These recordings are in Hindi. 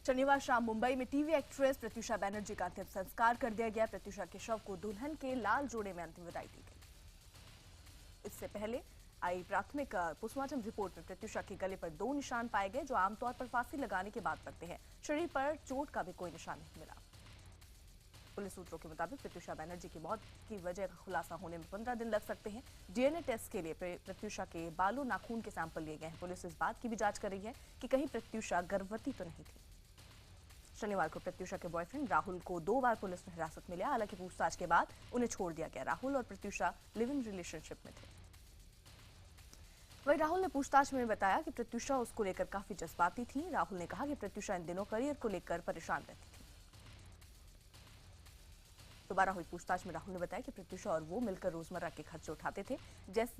शनिवार शाम मुंबई में टीवी एक्ट्रेस प्रत्यूषा बनर्जी का अंतिम संस्कार कर दिया गया। प्रत्यूषा के शव को दुल्हन के लाल जोड़े में अंतिम विदाई दी गई। इससे पहले आई प्राथमिक पोस्टमार्टम रिपोर्ट में प्रत्यूषा के गले पर 2 निशान पाए गए, जो आमतौर पर फांसी लगाने के बाद पड़ते हैं। शरीर पर चोट का भी कोई निशान नहीं मिला। पुलिस सूत्रों के मुताबिक प्रत्यूषा बनर्जी की मौत की वजह का खुलासा होने में 15 दिन लग सकते हैं। डीएनए टेस्ट के लिए प्रत्यूषा के बालों नाखून के सैंपल लिए गए हैं। पुलिस इस बात की भी जांच कर रही है कि कहीं प्रत्यूषा गर्भवती तो नहीं थी। शनिवार को प्रत्यूषा के बॉयफ्रेंड राहुल को 2 बार पुलिस में हिरासत में लिया। हालांकि पूछताछ के बाद उन्हें छोड़ दिया गया। राहुल और प्रत्यूषा लिव इन रिलेशनशिप में थे। वहीं राहुल ने पूछताछ में बताया कि प्रत्यूषा उसको लेकर काफी जज्बाती थी। राहुल ने कहा कि प्रत्यूषा इन दिनों करियर को लेकर परेशान रहती थी। दोबारा हुई पूछताछ में राहुल ने बताया कि प्रत्यूषा और वो मिलकर रोजमर्रा के खर्चे उठाते थे।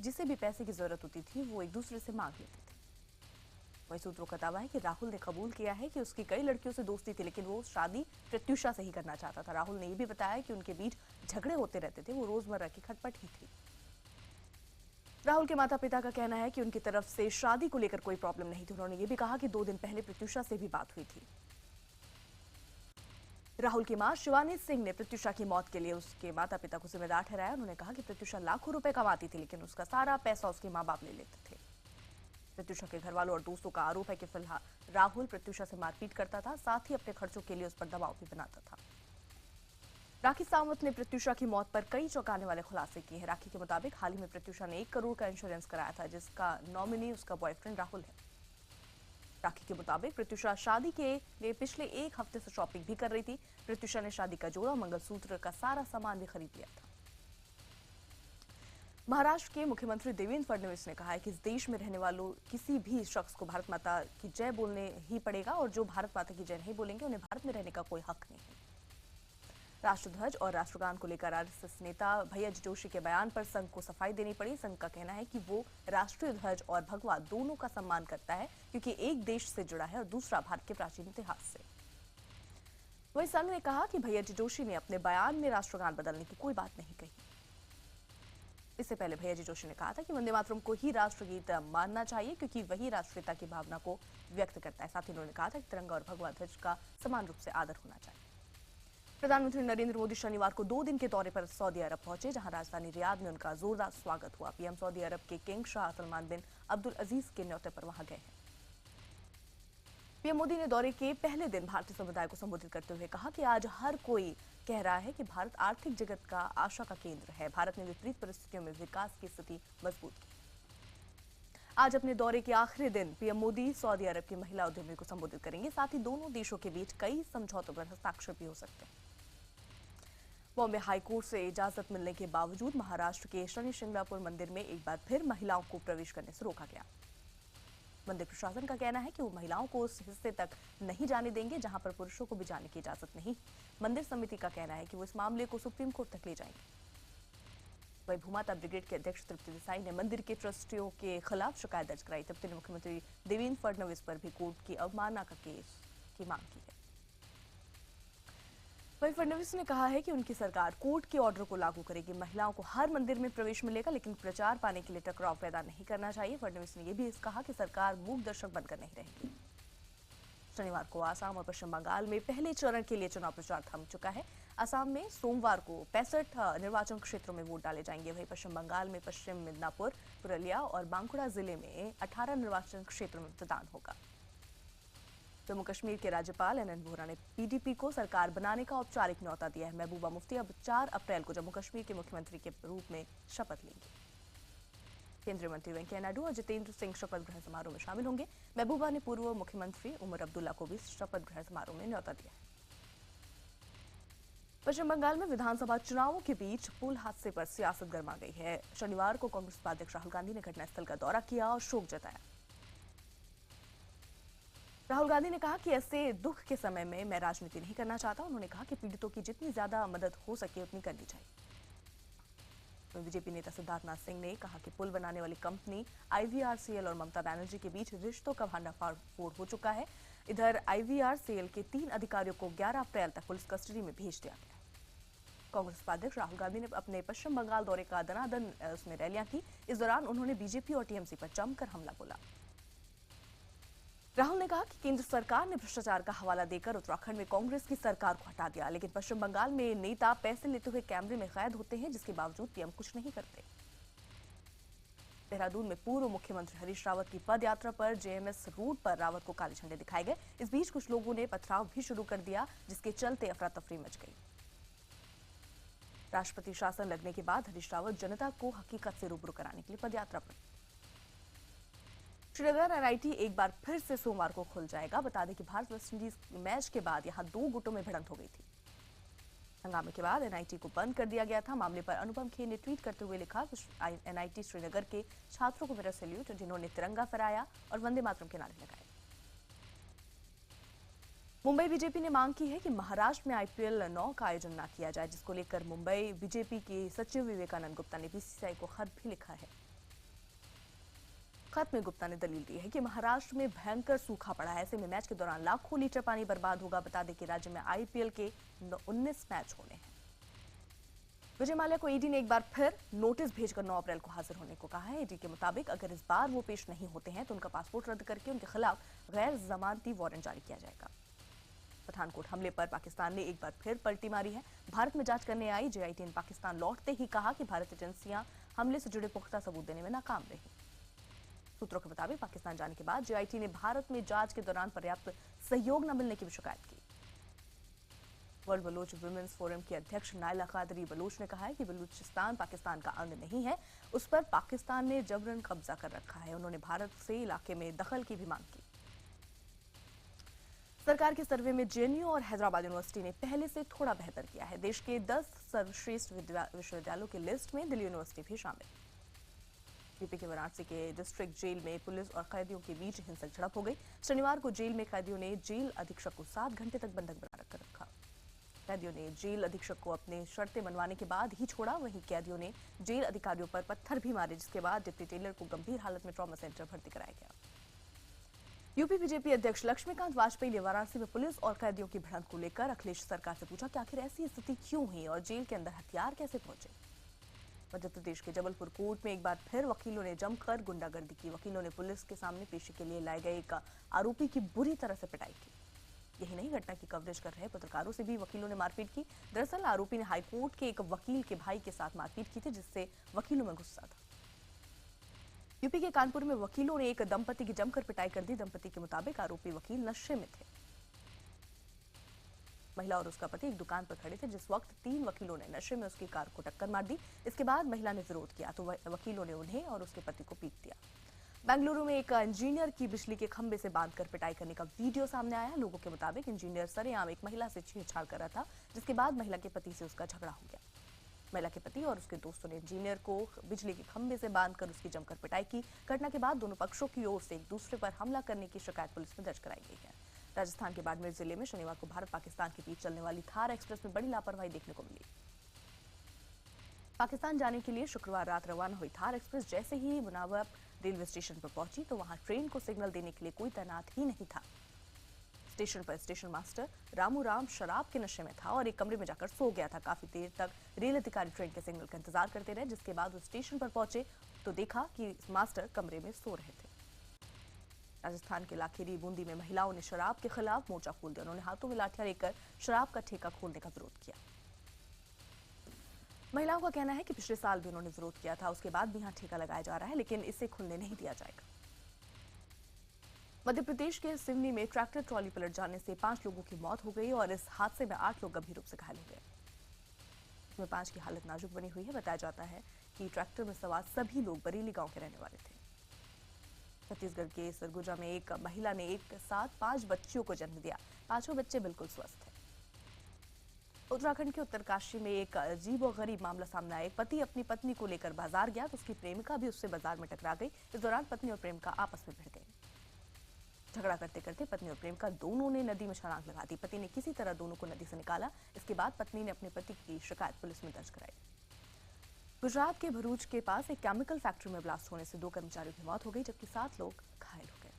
जिसे भी पैसे की जरूरत होती थी वो एक दूसरे से मांग लेते थे। वही सूत्रों का दावा है कि राहुल ने कबूल किया है कि उसकी कई लड़कियों से दोस्ती थी, लेकिन वो शादी प्रत्यूषा से ही करना चाहता था। राहुल ने यह भी बताया कि उनके बीच झगड़े होते रहते थे, वो रोजमर्रा की खटपट ही थी। राहुल के माता पिता का कहना है कि उनकी तरफ से शादी को लेकर कोई प्रॉब्लम नहीं थी। उन्होंने ये भी कहा कि 2 दिन पहले प्रत्यूषा से भी बात हुई थी। राहुल की मां शिवानी सिंह ने प्रत्यूषा की मौत के लिए उसके माता पिता को जिम्मेदार ठहराया। उन्होंने कहा कि प्रत्यूषा लाखों रुपए कमाती थी, लेकिन उसका सारा पैसा उसके मां बाप ले लेते थे। प्रत्यूषा के घर वालों और दोस्तों का आरोप है कि फिलहाल राहुल प्रत्यूषा से मारपीट करता था, साथ ही अपने खर्चों के लिए उस पर दबाव भी बनाता था। राखी सावंत ने प्रत्यूषा की मौत पर कई चौंकाने वाले खुलासे किए हैं। राखी के मुताबिक हाल ही में प्रत्यूषा ने 1 करोड़ का इंश्योरेंस कराया था, जिसका नॉमिनी उसका बॉयफ्रेंड राहुल है। राखी के मुताबिक प्रत्यूषा शादी के लिए पिछले 1 हफ्ते से शॉपिंग भी कर रही थी। प्रत्यूषा ने शादी का जोड़ा, मंगलसूत्र का सारा सामान भी खरीद लिया था। महाराष्ट्र के मुख्यमंत्री देवेंद्र फडणवीस ने कहा है कि इस देश में रहने वालों किसी भी शख्स को भारत माता की जय बोलने ही पड़ेगा, और जो भारत माता की जय नहीं बोलेंगे उन्हें भारत में रहने का कोई हक नहीं है। राष्ट्रध्वज और राष्ट्रगान को लेकर आरएसएस नेता भैय्या जोशी के बयान पर संघ को सफाई देनी पड़ी। संघ का कहना है कि वो राष्ट्रीय ध्वज और भगवा दोनों का सम्मान करता है, क्योंकि एक देश से जुड़ा है और दूसरा भारत के प्राचीन इतिहास से। वहीं संघ ने कहा कि भैय्या जोशी ने अपने बयान में राष्ट्रगान बदलने की कोई बात नहीं कही। इससे पहले भैय्या जोशी ने कहा था कि वंदे मातरम को ही राष्ट्रगीत मानना चाहिए, क्योंकि वही राष्ट्रीयता की भावना को व्यक्त करता है। साथ ही उन्होंने कहा था कि तिरंगा और भगवा ध्वज का समान रूप से आदर होना चाहिए। प्रधानमंत्री नरेंद्र मोदी शनिवार को 2 दिन के दौरे पर सऊदी अरब पहुंचे, जहां राजधानी रियाद में उनका जोरदार स्वागत हुआ। पीएम सऊदी अरब के किंग शाह सलमान बिन अब्दुल अजीज के न्योते पर वहां गए हैं। पीएम मोदी ने दौरे के पहले दिन भारतीय समुदाय को संबोधित करते हुए कहा कि आज हर कोई कह रहा है कि भारत आर्थिक जगत का आशा का केंद्र है। भारत ने विपरीत परिस्थितियों में विकास की स्थिति मजबूत की। आज अपने दौरे के आखिरी दिन पीएम मोदी सऊदी अरब की महिला उद्यमी को संबोधित करेंगे। साथ ही दोनों देशों के बीच कई समझौतों पर हस्ताक्षर भी हो सकते हैं। बॉम्बे हाईकोर्ट से इजाजत मिलने के बावजूद महाराष्ट्र के शनि शिंगणापुर मंदिर में एक बार फिर महिलाओं को प्रवेश करने से रोका गया। मंदिर प्रशासन का कहना है कि वो महिलाओं को उस हिस्से तक नहीं जाने देंगे जहां पर पुरुषों को भी जाने की इजाजत नहीं। मंदिर समिति का कहना है कि वो इस मामले को सुप्रीम कोर्ट तक ले जाएंगे। वहीं भूमाता ब्रिगेड के अध्यक्ष तृप्ति देसाई ने मंदिर के ट्रस्टियों के खिलाफ शिकायत दर्ज कराई। तृप्ति ने मुख्यमंत्री देवेंद्र फडणवीस पर भी कोर्ट की अवमानना का केस की मांग की है। वहीं फडणवीस ने कहा है कि उनकी सरकार कोर्ट के ऑर्डर को लागू करेगी। महिलाओं को हर मंदिर में प्रवेश मिलेगा, लेकिन प्रचार पाने के लिए टकराव पैदा नहीं करना चाहिए। फडणवीस ने यह भी कहा कि सरकार मूक दर्शक बनकर नहीं रहेगी। शनिवार को आसाम और पश्चिम बंगाल में पहले चरण के लिए चुनाव प्रचार थम चुका है। असम में सोमवार को 65 निर्वाचन क्षेत्रों में वोट डाले जाएंगे। वहीं पश्चिम बंगाल में पश्चिम मिदनापुर, पुरुलिया और बांकुड़ा जिले में 18 निर्वाचन क्षेत्रों में मतदान होगा। जम्मू कश्मीर के राज्यपाल एनएन वोहरा ने पीडीपी को सरकार बनाने का औपचारिक न्योता दिया है। महबूबा मुफ्ती अब 4 अप्रैल को जम्मू कश्मीर के मुख्यमंत्री के रूप में शपथ लेंगे। केंद्रीय मंत्री वेंकैया नायडू और जितेंद्र सिंह शपथ ग्रहण समारोह में शामिल होंगे। महबूबा ने पूर्व मुख्यमंत्री उमर अब्दुल्ला को भी शपथ ग्रहण समारोह में न्योता दिया है। पश्चिम बंगाल में विधानसभा चुनावों के बीच पुल हादसे पर सियासत गर्मा गई है। शनिवार को कांग्रेस उपाध्यक्ष राहुल गांधी ने घटनास्थल का दौरा किया और शोक जताया। राहुल गांधी ने कहा कि ऐसे दुख के समय में मैं राजनीति नहीं करना चाहता। उन्होंने कहा कि पीड़ितों की जितनी ज्यादा मदद हो सके उतनी करनी चाहिए। तो बीजेपी नेता सिद्धार्थनाथ सिंह ने कहा कि पुल बनाने वाली कंपनी आईवीआरसीएल और ममता बनर्जी के बीच रिश्तों का भंडाफोड़ हो चुका है। इधर आईवीआरसीएल के 3 अधिकारियों को 11 अप्रैल तक पुलिस कस्टडी में भेज दिया गया। कांग्रेस उपाध्यक्ष राहुल गांधी ने अपने पश्चिम बंगाल दौरे का दनादन उसमें रैलियां की। इस दौरान उन्होंने बीजेपी और टीएमसी पर जमकर हमला बोला। राहुल ने कहा कि केंद्र सरकार ने भ्रष्टाचार का हवाला देकर उत्तराखंड में कांग्रेस की सरकार को हटा दिया, लेकिन पश्चिम बंगाल में नेता पैसे लेते हुए कैमरे में कैद होते हैं, जिसके बावजूद पीएम कुछ नहीं करते। देहरादून में पूर्व मुख्यमंत्री हरीश रावत की पद यात्रा पर जेएमएस रोड पर रावत को काले झंडे दिखाए गए। इस बीच कुछ लोगों ने पथराव भी शुरू कर दिया, जिसके चलते अफरा तफरी मच गई। राष्ट्रपति शासन लगने के बाद हरीश रावत जनता को हकीकत से रूबरू कराने के लिए पदयात्रा पर। श्रीनगर एनआईटी एक बार फिर से सोमवार को खुल जाएगा। बता दें कि भारत वेस्टइंडीज मैच के बाद यहां 2 गुटों में भिड़ंत हो गई थी। हंगामे के बाद एनआईटी को बंद कर दिया गया था। मामले पर अनुपम खेर ने ट्वीट करते हुए लिखा कि एनआईटी श्रीनगर के छात्रों को मेरा सैल्यूट, जिन्होंने तिरंगा फहराया और वंदे मातरम के नारे लगाए। मुंबई बीजेपी ने मांग की है कि महाराष्ट्र में आईपीएल 9 का आयोजन न किया जाए, जिसको लेकर मुंबई बीजेपी के सचिव विवेकानंद गुप्ता ने बीसीसीआई को खत भी लिखा है। खत में गुप्ता ने दलील दी है कि महाराष्ट्र में भयंकर सूखा पड़ा है, ऐसे में मैच के दौरान लाखों लीटर पानी बर्बाद होगा। बता दें कि राज्य में आईपीएल के 19 मैच होने हैं। विजय माल्या को ईडी ने एक बार फिर नोटिस भेजकर 9 अप्रैल को हाजिर होने को कहा है। ईडी के मुताबिक अगर इस बार वो पेश नहीं होते हैं तो उनका पासपोर्ट रद्द करके उनके खिलाफ गैर जमानती वारंट जारी किया जाएगा। पठानकोट हमले पर पाकिस्तान ने एक बार फिर पलटी मारी है। भारत में जांच करने आई जेआईटी ने पाकिस्तान लौटते ही कहा कि भारतीय एजेंसियां हमले से जुड़े पुख्ता सबूत देने में नाकाम रही। सूत्रों के मुताबिक पाकिस्तान जाने के बाद जेआईटी ने भारत में जांच के दौरान पर्याप्त सहयोग न मिलने की भी शिकायत की। वर्ल्ड बलोच वुमेन्स फोरम की अध्यक्ष नायला कादरी बलोच ने कहा है कि बलूचिस्तान पाकिस्तान का अंग नहीं है, उस पर पाकिस्तान ने जबरन कब्जा कर रखा है। उन्होंने भारत से इलाके में दखल की भी मांग की। सरकार के सर्वे में जेएनयू और हैदराबाद यूनिवर्सिटी ने पहले से थोड़ा बेहतर किया है। देश के 10 सर्वश्रेष्ठ विश्वविद्यालयों की लिस्ट में दिल्ली यूनिवर्सिटी भी शामिल। यूपी के वाराणसी के डिस्ट्रिक्ट जेल में पुलिस और कैदियों के बीच हिंसक झड़प हो गई। शनिवार को जेल में कैदियों ने जेल अधीक्षक को 7 घंटे तक बंधक बना कर रखा। कैदियों ने जेल अधीक्षक को अपने शर्तें मनवाने के बाद ही छोड़ा। वहीं कैदियों ने जेल अधिकारियों पर पत्थर भी मारे, जिसके बाद डिप्टी टेलर को गंभीर हालत में ट्रॉमा सेंटर भर्ती कराया गया। यूपी बीजेपी अध्यक्ष लक्ष्मीकांत वाजपेयी ने वाराणसी में पुलिस और कैदियों की भिड़ंत को लेकर अखिलेश सरकार से पूछा कि आखिर ऐसी स्थिति क्यों हुई और जेल के अंदर हथियार कैसे पहुंचे। मध्य प्रदेश के जबलपुर कोर्ट में एक बार फिर वकीलों ने जमकर गुंडागर्दी की। वकीलों ने पुलिस के सामने पेशी के लिए लाए गए एक आरोपी की बुरी तरह से पिटाई की। यही नहीं, घटना की कवरेज कर रहे पत्रकारों से भी वकीलों ने मारपीट की। दरअसल आरोपी ने हाईकोर्ट के एक वकील के भाई के साथ मारपीट की थी, जिससे वकीलों में गुस्सा था। यूपी के कानपुर में वकीलों ने एक दंपति की जमकर पिटाई कर दी। दंपति के मुताबिक आरोपी वकील नशे में थे। महिला और उसका पति एक दुकान पर खड़े थे जिस वक्त 3 वकीलों ने नशे में उसकी कार को टक्कर मार दी। इसके बाद महिला ने विरोध किया तो वकीलों ने उन्हें और उसके पति को पीट दिया। बेंगलुरु में एक इंजीनियर की बिजली के खंभे से बांधकर पिटाई करने का वीडियो सामने आया। लोगों के मुताबिक इंजीनियर सरेआम एक महिला से छेड़छाड़ कर रहा था, जिसके बाद महिला के पति से उसका झगड़ा हो गया। महिला के पति और उसके दोस्तों ने इंजीनियर को बिजली के खंभे से बांधकर उसकी जमकर पिटाई की। घटना के बाद दोनों पक्षों की ओर से एक दूसरे पर हमला करने की शिकायत पुलिस में दर्ज कराई गई है। राजस्थान के बाड़मेर जिले में शनिवार को भारत पाकिस्तान के बीच चलने वाली थार एक्सप्रेस में बड़ी लापरवाही देखने को मिली। पाकिस्तान जाने के लिए शुक्रवार रात रवाना हुई थार एक्सप्रेस जैसे ही मुनावर रेलवे स्टेशन पर पहुंची तो वहां ट्रेन को सिग्नल देने के लिए कोई तैनात ही नहीं था। स्टेशन पर स्टेशन मास्टर रामू राम शराब के नशे में था और एक कमरे में जाकर सो गया था। काफी देर तक रेल अधिकारी ट्रेन के सिग्नल का इंतजार करते रहे, जिसके बाद वो स्टेशन पर पहुंचे तो देखा कि मास्टर कमरे में सो रहे थे। राजस्थान के लाखेरी बूंदी में महिलाओं ने शराब के खिलाफ मोर्चा खोल दिया। उन्होंने हाथों में लाठियां लेकर शराब का ठेका खोलने का विरोध किया। महिलाओं का कहना है कि पिछले साल भी उन्होंने विरोध किया था, उसके बाद भी यहाँ ठेका लगाया जा रहा है, लेकिन इसे खुलने नहीं दिया जाएगा। मध्य प्रदेश के सिवनी में ट्रैक्टर ट्रॉली पलट जाने से 5 लोगों की मौत हो गई और इस हादसे में 8 लोग गंभीर रूप से घायल हो गए। इसमें 5 की हालत नाजुक बनी हुई है। बताया जाता है कि ट्रैक्टर में सवार सभी लोग बरेली गांव के रहने वाले थे। छत्तीसगढ़ के सरगुजा में एक महिला ने एक साथ 5 बच्चियों को जन्म दिया। 5 बच्चे बिल्कुल स्वस्थ हैं। उत्तराखंड के उत्तरकाशी में एक अजीबोगरीब मामला सामने आया। एक पति अपनी पत्नी को लेकर बाजार गया तो उसकी प्रेमिका भी उससे बाजार में टकरा गई। इस दौरान पत्नी और प्रेमिका आपस में भिड़ गए। झगड़ा करते करते पत्नी और प्रेमिका दोनों ने नदी में छलांग लगा दी। पति ने किसी तरह दोनों को नदी से निकाला। इसके बाद पत्नी ने अपने पति की शिकायत पुलिस में दर्ज कराई। गुजरात के भरूच के पास एक केमिकल फैक्ट्री में ब्लास्ट होने से 2 कर्मचारियों की मौत हो गई, जबकि 7 लोग घायल हो गए।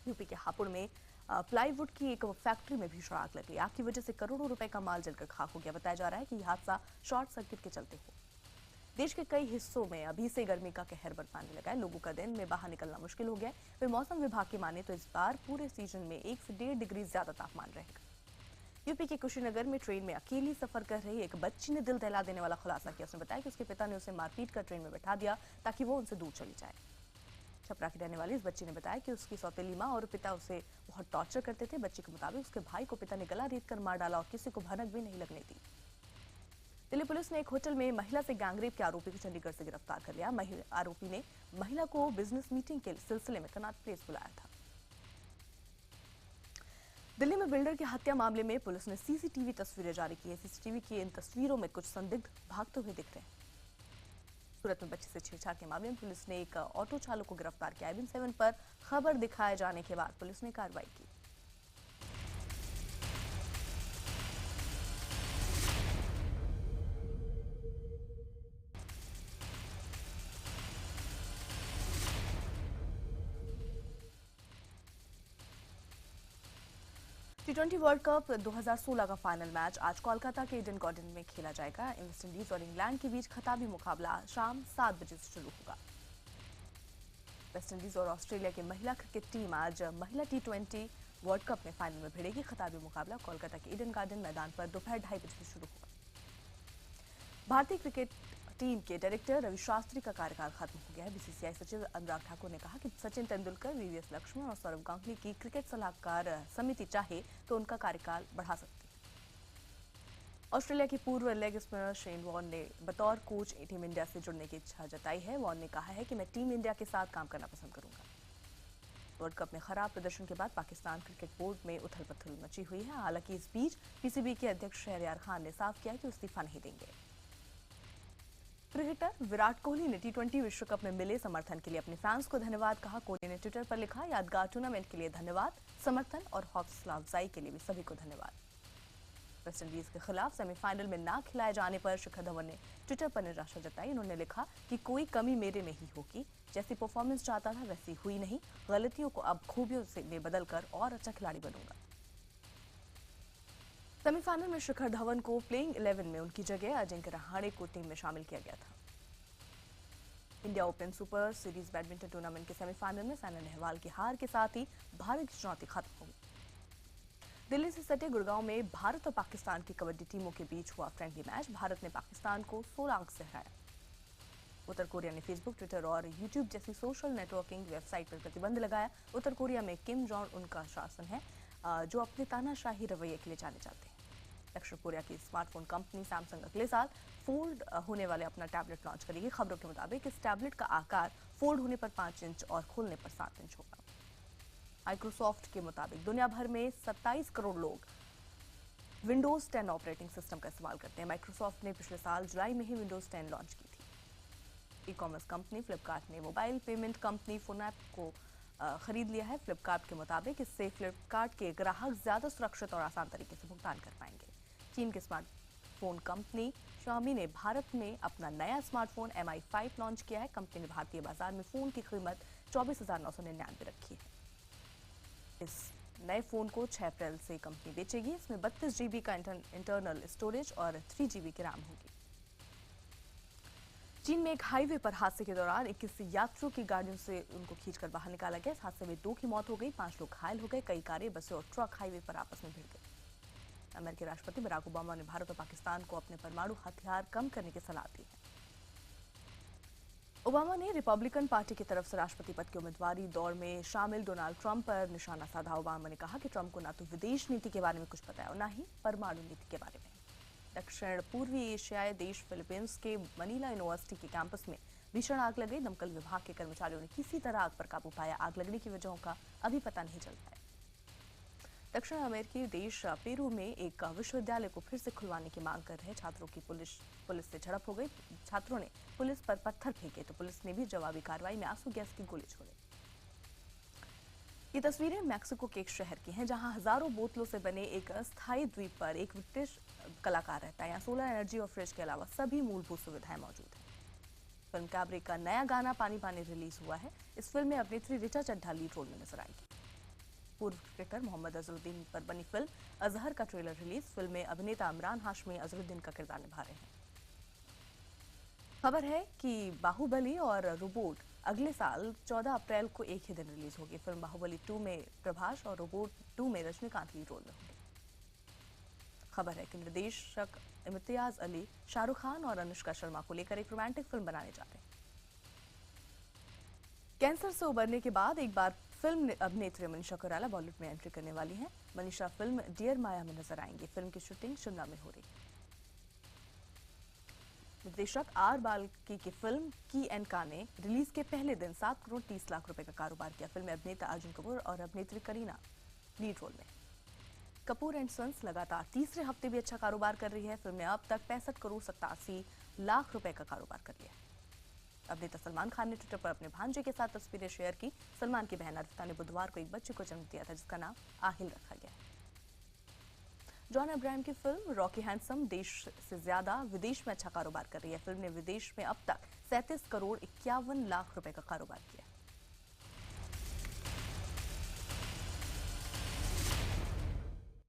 यूपी के हापुड़ में प्लाईवुड की एक फैक्ट्री में भीषण आग लग गई। आग की वजह से करोड़ों रुपए का माल जलकर खाक हो गया। बताया जा रहा है कि यह हादसा शॉर्ट सर्किट के चलते हुआ। देश के कई हिस्सों में अभी से गर्मी का कहर बरपाने लगा है। लोगों का दिन में बाहर निकलना मुश्किल हो गया है। फिर मौसम विभाग की माने तो इस बार पूरे सीजन में 1 से 1.5 डिग्री ज्यादा तापमान रहेगा। यूपी के कुशीनगर में ट्रेन में अकेली सफर कर रही एक बच्ची ने दिल दहला देने वाला खुलासा किया। उसने बताया कि उसके पिता ने उसे मारपीट कर ट्रेन में बैठा दिया ताकि वो उनसे दूर चली जाए। छपरा की रहने वाली इस बच्ची ने बताया कि उसकी सौतेली माँ और पिता उसे बहुत टॉर्चर करते थे। बच्ची के मुताबिक उसके भाई को पिता ने गला रेत कर मार डाला और किसी को भनक भी नहीं लगने दी। दिल्ली पुलिस ने एक होटल में महिला से गैंगरेप के आरोपी को चंडीगढ़ से गिरफ्तार कर लिया। आरोपी ने महिला को बिजनेस मीटिंग के सिलसिले में कनॉट प्लेस बुलाया था। दिल्ली में बिल्डर की हत्या मामले में पुलिस ने सीसीटीवी तस्वीरें जारी की है। सीसीटीवी की इन तस्वीरों में कुछ संदिग्ध भागते हुए दिख रहे हैं। सूरत में बच्चे से छेड़छाड़ के मामले में पुलिस ने एक ऑटो चालक को गिरफ्तार किया। IBN 7 पर खबर दिखाए जाने के बाद पुलिस ने कार्रवाई की। T20 वर्ल्ड कप 2016 का फाइनल मैच आज कोलकाता के ईडन गार्डन में खेला जाएगा। वेस्ट इंडीज और इंग्लैंड के बीच खिताबी मुकाबला शाम 7 बजे से शुरू होगा। वेस्ट इंडीज और ऑस्ट्रेलिया की महिला क्रिकेट टीम आज महिला T20 वर्ल्ड कप में फाइनल में भिड़ेगी। खिताबी मुकाबला कोलकाता के ईडन गार्डन मैदान पर दोपहर 2:30 बजे से शुरू होगा। भारतीय क्रिकेट टीम के डायरेक्टर रवि शास्त्री का कार्यकाल खत्म हो गया है। बीसीसीआई सचिव अनुराग ठाकुर ने कहा कि सचिन तेंदुलकर, VVS लक्ष्मण और सौरव गांगुली की क्रिकेट सलाहकार समिति चाहे तो उनका कार्यकाल बढ़ा सकती है। ऑस्ट्रेलिया की पूर्व लेग स्पिनर शेन वॉर्न ने बतौर कोच टीम इंडिया से जुड़ने की इच्छा जताई है। वॉर्न ने कहा है कि मैं टीम इंडिया के साथ काम करना पसंद करूंगा। वर्ल्ड कप में खराब प्रदर्शन के बाद पाकिस्तान क्रिकेट बोर्ड में उथल पुथल मची हुई है। हालांकि इस बीच PCB के अध्यक्ष शहरयार खान ने साफ किया कि इस्तीफा नहीं देंगे। क्रिकेटर विराट कोहली ने T20 विश्व कप में मिले समर्थन के लिए अपने फैंस को धन्यवाद कहा। कोहली ने ट्विटर पर लिखा, यादगार टूर्नामेंट के लिए धन्यवाद, समर्थन और हौसला अफजाई के लिए भी सभी को धन्यवाद। वेस्ट इंडीज के खिलाफ सेमीफाइनल में ना खिलाए जाने पर शिखर धवन ने ट्विटर पर निराशा जताई। उन्होंने लिखा कि कोई कमी मेरे में ही होगी, जैसी परफॉर्मेंस चाहता था वैसी हुई नहीं। गलतियों को अब खूबियों से में बदलकर और अच्छा खिलाड़ी बनूंगा। सेमीफाइनल में शिखर धवन को प्लेइंग 11 में उनकी जगह अजिंक्य रहाणे को टीम में शामिल किया गया था। India open super series badminton tournament के सेमीफाइनल में साइना नेहवाल की हार के साथ ही भारत की चुनौती खत्म हो गई। दिल्ली से सटे गुड़गांव में भारत और पाकिस्तान की कबड्डी टीमों के बीच हुआ फ्रेंडली मैच। भारत ने पाकिस्तान को 16 अंक से हराया। उत्तर कोरिया ने फेसबुक, ट्विटर और यूट्यूब जैसी सोशल नेटवर्किंग वेबसाइट पर प्रतिबंध लगाया। उत्तर कोरिया में किम जोंग उन का शासन है, जो अपने तानाशाही रवैये के लिए जाने जाते हैं। दक्षिण कोरिया की स्मार्टफोन कंपनी सैमसंग अगले साल फोल्ड होने वाले अपना टैबलेट लॉन्च करेगी। खबरों के मुताबिक इस टैबलेट का आकार फोल्ड होने पर 5 इंच और खोलने पर 7 इंच होगा। माइक्रोसॉफ्ट के मुताबिक दुनिया भर में 27 करोड़ लोग विंडोज 10 ऑपरेटिंग सिस्टम का इस्तेमाल करते हैं। माइक्रोसॉफ्ट ने पिछले साल जुलाई में ही विंडोज 10 लॉन्च की थी। ई-कॉमर्स कंपनी फ्लिपकार्ट ने मोबाइल पेमेंट कंपनी फोनएप को खरीद लिया है। फ्लिपकार्ट के मुताबिक इससे फ्लिपकार्ट के ग्राहक ज्यादा सुरक्षित और आसान तरीके से भुगतान कर पाएंगे। चीन के स्मार्टफोन कंपनी Xiaomi ने भारत में अपना नया स्मार्टफोन Mi 5 लॉन्च किया है। कंपनी ने भारतीय बाजार में फोन की कीमत 24,999 रखी है। इस नए फोन को 6 अप्रैल से कंपनी बेचेगी। इसमें 32 GB का इंटरनल स्टोरेज और 3 GB की रैम होगी। चीन में एक हाईवे पर हादसे के दौरान 21 यात्रियों की गाड़ियों से उनको खींचकर बाहर निकाला गया। इस हादसे में 2 की मौत हो गई, 5 लोग घायल हो गए। कई कारें, बसें और ट्रक हाईवे पर आपस में भिड़ गए। अमेरिकी राष्ट्रपति बराक ओबामा ने भारत और पाकिस्तान को अपने परमाणु हथियार कम करने की सलाह दी है। ओबामा ने रिपब्लिकन पार्टी की तरफ से राष्ट्रपति पद की उम्मीदवारी दौड़ में शामिल डोनाल्ड ट्रंप पर निशाना साधा। ओबामा ने कहा कि ट्रंप को न तो विदेश नीति के बारे में कुछ पता है और न ही परमाणु नीति के बारे में। दक्षिण पूर्वी एशियाई देश फिलीपींस के मनीला यूनिवर्सिटी के कैंपस में भीषण आग लग गई। दमकल विभाग के कर्मचारियों ने किसी तरह आग पर काबू पाया। आग लगने की वजहों का अभी पता नहीं चल पाया। दक्षिण अमेरिकी देश पेरू में एक विश्वविद्यालय को फिर से खुलवाने की मांग कर रहे छात्रों की पुलिस से झड़प हो गई। छात्रों ने पुलिस पर पत्थर फेंके तो पुलिस ने भी जवाबी कार्रवाई में आंसू गैस की गोली छोड़ी। ये तस्वीरें मैक्सिको के एक शहर की हैं, जहां हजारों बोतलों से बने एक अस्थायी द्वीप पर एक ब्रिटिश कलाकार रहता है। यहाँ सोलर एनर्जी और फ्रिज के अलावा सभी मूलभूत सुविधाएं मौजूद हैं। फिल्म कैबरे का नया गाना पानी पानी रिलीज हुआ है। इस फिल्म में अभिनेत्री ऋचा चड्ढा लीड रोल में नजर आएगी। पूर्व क्रिकेटर मोहम्मद अजहरुद्दीन पर बनी फिल्म अजहर का ट्रेलर रिलीज। फिल्म में अभिनेता इमरान हाशमी अजहरुद्दीन का किरदार निभा रहे हैं। खबर है कि बाहुबली और रोबोट अगले साल 14 अप्रैल को एक ही दिन रिलीज होगी। फिल्म बाहुबली 2 में प्रभास और रोबोट 2 में रजनीकांत लीड रोल में होंगे। खबर है कि निर्देशक इम्तियाज अली शाहरुख खान और अनुष्का शर्मा को लेकर एक रोमांटिक फिल्म बनाने जा रहे हैं। कैंसर से उबरने के बाद एक बार फिल्म अभिनेत्री मनीषा कोइराला बॉलीवुड में एंट्री करने वाली हैं। मनीषा फिल्म डियर माया में नजर आएंगी। फिल्म की शूटिंग शिमला में हो रही है। निर्देशक आर बाल्की की फिल्म की एन का ने रिलीज के पहले दिन 7 करोड़ 30 लाख रुपए का कारोबार किया। फिल्म में अभिनेता अर्जुन कपूर और अभिनेत्री करीना लीड रोल में। कपूर एंड सन्स लगातार तीसरे हफ्ते भी अच्छा कारोबार कर रही है। फिल्म ने अब तक 65 करोड़ 87 लाख रुपए का कारोबार कर लिया है। अभिनेता सलमान खान ने ट्विटर पर अपने भांजे के साथ तस्वीरें शेयर की। सलमान की बहन अर्पिता ने बुधवार को एक बच्चे को जन्म दिया था, जिसका नाम आहिल रखा गया है। जॉन अब्राहम की फिल्म रॉकी हैंडसम देश से ज्यादा विदेश में अच्छा कारोबार कर रही है। फिल्म ने विदेश में अब तक 37 करोड़ 51 लाख रुपए का कारोबार किया।